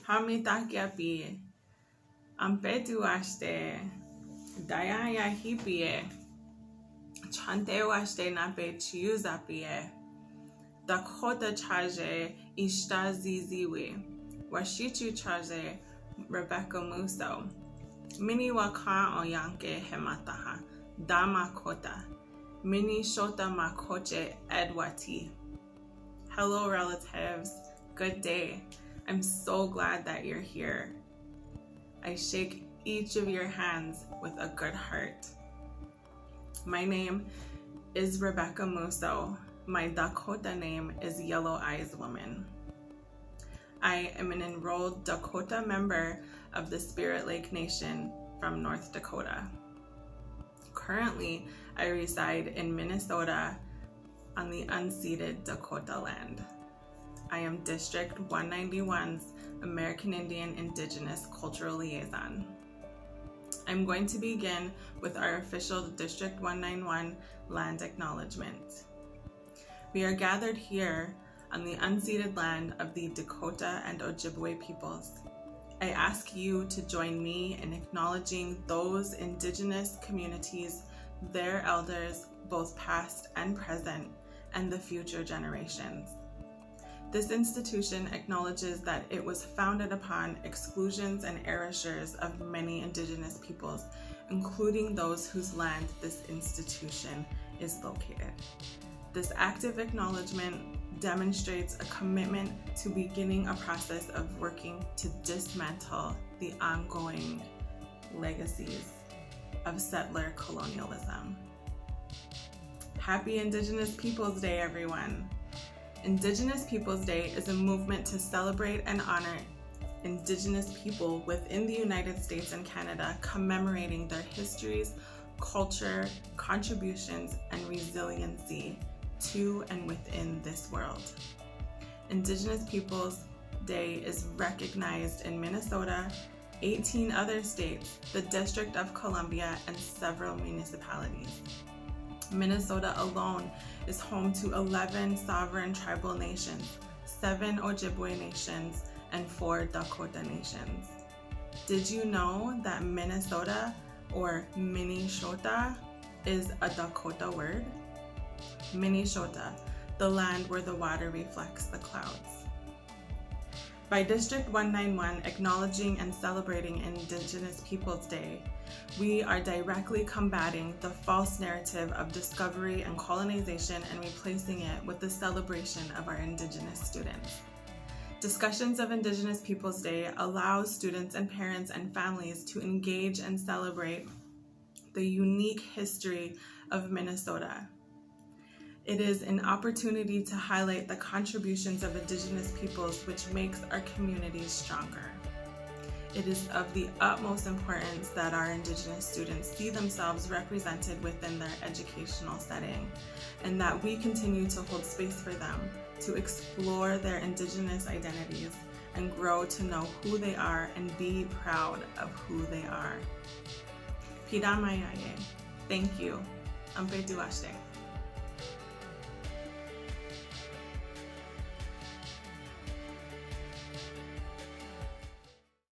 Hamitakiapi, Ampetuaste, Dayaya hipie, Chantewaste nape chiuzapie, Dakota chaje ishtaziziwe, Washichu chaje Rebecca Mousseau, Mini waka oyanke hemataha, Dama kota, Mini shota makoche edwati. Hello relatives, good day. I'm so glad that you're here. I shake each of your hands with a good heart. My name is Rebecca Mousseau. My Dakota name is Yellow Eyes Woman. I am an enrolled Dakota member of the Spirit Lake Nation from North Dakota. Currently, I reside in Minnesota on the unceded Dakota land. I am District 191's American Indian Indigenous Cultural Liaison. I'm going to begin with our official District 191 land acknowledgement. We are gathered here on the unceded land of the Dakota and Ojibwe peoples. I ask you to join me in acknowledging those Indigenous communities, their elders, both past and present, and the future generations. This institution acknowledges that it was founded upon exclusions and erasures of many Indigenous peoples, including those whose land this institution is located. This active acknowledgement demonstrates a commitment to beginning a process of working to dismantle the ongoing legacies of settler colonialism. Happy Indigenous Peoples Day, everyone! Indigenous Peoples Day is a movement to celebrate and honor Indigenous people within the United States and Canada, commemorating their histories, culture, contributions, and resiliency to and within this world. Indigenous Peoples Day is recognized in Minnesota, 18 other states, the District of Columbia, and several municipalities. Minnesota alone is home to 11 sovereign tribal nations, 7 Ojibwe nations, and 4 Dakota nations. Did you know that Minnesota, or Minnesota, is a Dakota word? Minnesota, the land where the water reflects the clouds. By District 191 acknowledging and celebrating Indigenous Peoples Day, we are directly combating the false narrative of discovery and colonization and replacing it with the celebration of our Indigenous students. Discussions of Indigenous Peoples Day allows students and parents and families to engage and celebrate the unique history of Minnesota. It is an opportunity to highlight the contributions of Indigenous peoples, which makes our communities stronger. It is of the utmost importance that our Indigenous students see themselves represented within their educational setting, and that we continue to hold space for them to explore their Indigenous identities and grow to know who they are and be proud of who they are. Pidamayaye. Thank you. Ampetuaste.